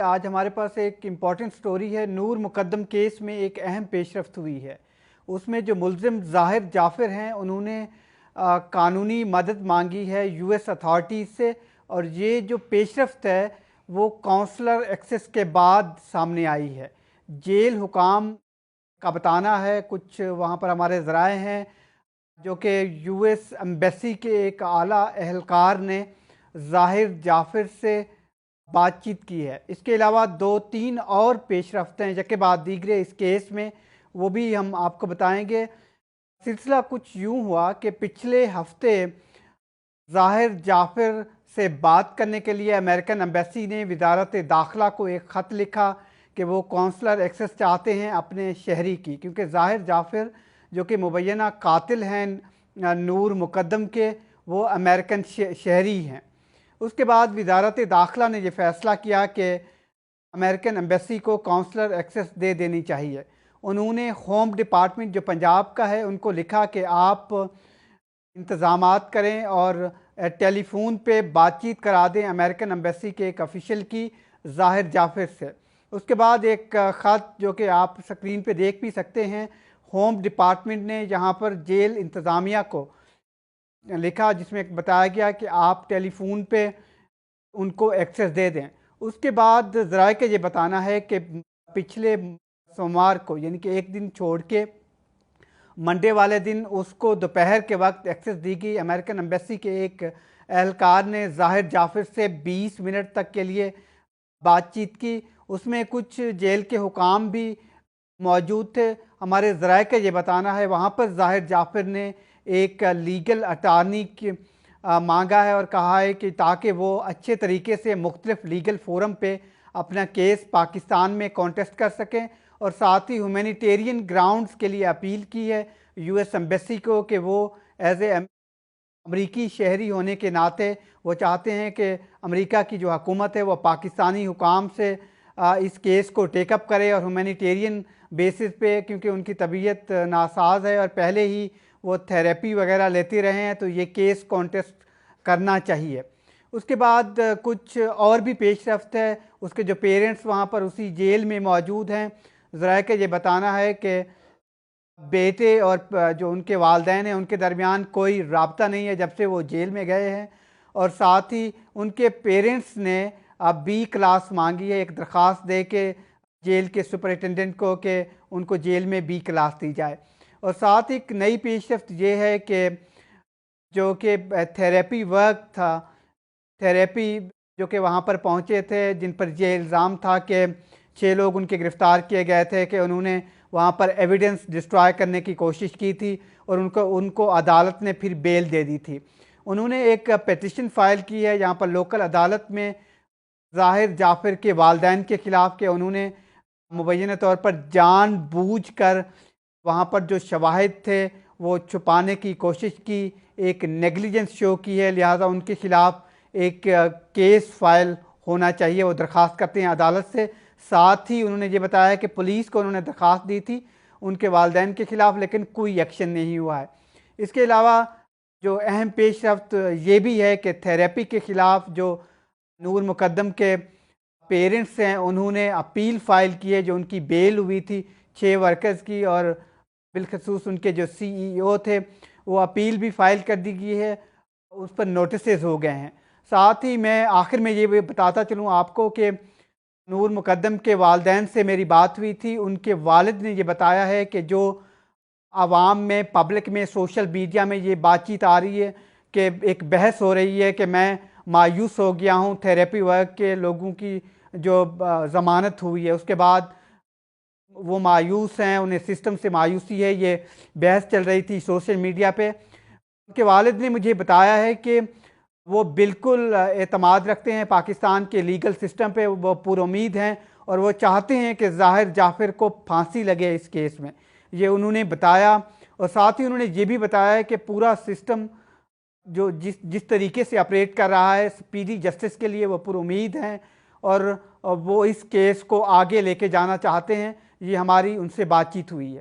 आज हमारे पास एक इम्पॉर्टेंट स्टोरी है। नूर मुकद्दम केस में एक अहम पेशरफ्त हुई है। उसमें जो मुल्ज़िम ज़ाहिर जाफ़िर हैं उन्होंने कानूनी मदद मांगी है यूएस अथॉरिटीज़ से, और ये जो पेशरफ्त है वो काउंसलर एक्सेस के बाद सामने आई है। जेल हुकाम का बताना है, कुछ वहाँ पर हमारे ज़राए हैं जो कि यूएस एम्बेसी के एक आला एहलकार ने ज़ाहिर जाफ़िर से बातचीत की है। इसके अलावा 2-3 और पेशरफ्तें यके बाद दीगरे इस केस में, वो भी हम आपको बताएंगे। सिलसिला कुछ यूँ हुआ कि पिछले हफ्ते ज़ाहिर जाफ़िर से बात करने के लिए अमेरिकन एम्बेसी ने वजारत दाखिला को एक ख़त लिखा कि वो काउंसलर एक्सेस चाहते हैं अपने शहरी की, क्योंकि ज़ाहिर जाफ़िर जो कि मुबैना कातिल हैं नूर मुकद्दम के, वो अमेरिकन शहरी हैं। उसके बाद वजारत दाखिला ने यह फ़ैसला किया कि अमेरिकन एम्बेसी को काउंसलर एक्सेस दे देनी चाहिए। उन्होंने होम डिपार्टमेंट जो पंजाब का है उनको लिखा कि आप इंतज़ामात करें और टेलीफोन पे बातचीत करा दें अमेरिकन एम्बेसी के एक ऑफिशियल की ज़ाहिर जाफ़िर से। उसके बाद एक ख़त जो कि आप स्क्रीन पे देख भी सकते हैं, होम डिपार्टमेंट ने यहाँ पर जेल इंतज़ामिया को लिखा, जिसमें बताया गया कि आप टेलीफोन पे उनको एक्सेस दे दें। उसके बाद ज़राए के ये बताना है कि पिछले सोमवार को, यानी कि एक दिन छोड़ के मंडे वाले दिन, उसको दोपहर के वक्त एक्सेस दी गई। अमेरिकन एम्बेसी के एक एहलकार ने ज़ाहिर जाफ़िर से 20 मिनट तक के लिए बातचीत की। उसमें कुछ जेल के हुकाम भी मौजूद थे। हमारे ज़राए का ये बताना है वहाँ पर ज़ाहिर जाफ़िर ने एक लीगल अटारनी की मांगा है और कहा है कि ताकि वो अच्छे तरीके से मुख्तलिफ लीगल फोरम पे अपना केस पाकिस्तान में कॉन्टेस्ट कर सकें, और साथ ही ह्यूमैनिटेरियन ग्राउंड्स के लिए अपील की है यूएस एम्बेसी को कि वो एज ए अमरीकी शहरी होने के नाते वो चाहते हैं कि अमेरिका की जो हुकूमत है वो पाकिस्तानी हुकाम से इस केस को टेकअप करे और ह्यूमैनिटेरियन बेसिस पे, क्योंकि उनकी तबीयत नासाज है और पहले ही वो थेरेपी वगैरह लेते रहे हैं, तो ये केस कॉन्टेस्ट करना चाहिए। उसके बाद कुछ और भी पेशरफ्त है। उसके जो पेरेंट्स वहाँ पर उसी जेल में मौजूद हैं। ज़रा के ये बताना है कि बेटे और जो उनके वालिदैन हैं उनके दरमियान कोई राब्ता नहीं है जब से वो जेल में गए हैं, और साथ ही उनके पेरेंट्स ने अब बी क्लास मांगी है, एक दरख्वास्त दे के जेल के सुपरिटेंडेंट को कि उनको जेल में बी क्लास दी जाए। और साथ ही एक नई पेशरफ्त ये है कि जो कि थेरेपी वर्क था, थेरेपी जो कि वहाँ पर पहुँचे थे, जिन पर यह इल्ज़ाम था कि 6 लोग उनके गिरफ़्तार किए गए थे कि उन्होंने वहाँ पर एविडेंस डिस्ट्रॉय करने की कोशिश की थी, और उनको अदालत ने फिर बेल दे दी थी। उन्होंने एक पिटीशन फ़ाइल की है यहाँ पर लोकल अदालत में ज़ाहिर जाफ़िर के वालिदैन के ख़िलाफ़ कि उन्होंने मुबैना तौर पर जानबूझकर वहाँ पर जो शवाहिद थे वो छुपाने की कोशिश की, एक नेग्लिजेंस शो की है, लिहाजा उनके ख़िलाफ़ एक केस फाइल होना चाहिए। वो दरख्वास्त करते हैं अदालत से। साथ ही उन्होंने ये बताया कि पुलिस को उन्होंने दरख्वास्त दी थी उनके वालिदैन के ख़िलाफ़, लेकिन कोई एक्शन नहीं हुआ है। इसके अलावा जो अहम पेशरफ्त ये भी है कि थेरेपी के ख़िलाफ़ जो नूर मुकद्दम के पेरेंट्स हैं उन्होंने अपील फ़ाइल की है, जो उनकी बेल हुई थी 6 वर्कर्स की, और बिलखसूस उनके जो सीईओ थे वो अपील भी फ़ाइल कर दी गई है, उस पर नोटिसेस हो गए हैं। साथ ही मैं आखिर में ये भी बताता चलूँ आपको कि नूर मुकद्दम के वालिदैन से मेरी बात हुई थी। उनके वालिद ने ये बताया है कि जो आवाम में, पब्लिक में, सोशल मीडिया में ये बातचीत आ रही है कि एक बहस हो रही है कि मैं मायूस हो गया हूँ थेरेपी वर्क के लोगों की जो ज़मानत हुई है उसके बाद वो मायूस हैं, उन्हें सिस्टम से मायूसी है, ये बहस चल रही थी सोशल मीडिया पे। उनके वालिद ने मुझे बताया है कि वो बिल्कुल एतमाद रखते हैं पाकिस्तान के लीगल सिस्टम पे, वो पुरुमीद हैं और वो चाहते हैं कि ज़ाहिर जाफ़िर को फांसी लगे इस केस में, ये उन्होंने बताया। और साथ ही उन्होंने ये भी बताया कि पूरा सिस्टम जो जिस तरीके से ऑपरेट कर रहा है स्पीडी जस्टिस के लिए वो पुरुमीद हैं, और वो इस केस को आगे लेके जाना चाहते हैं। ये हमारी उनसे बातचीत हुई है।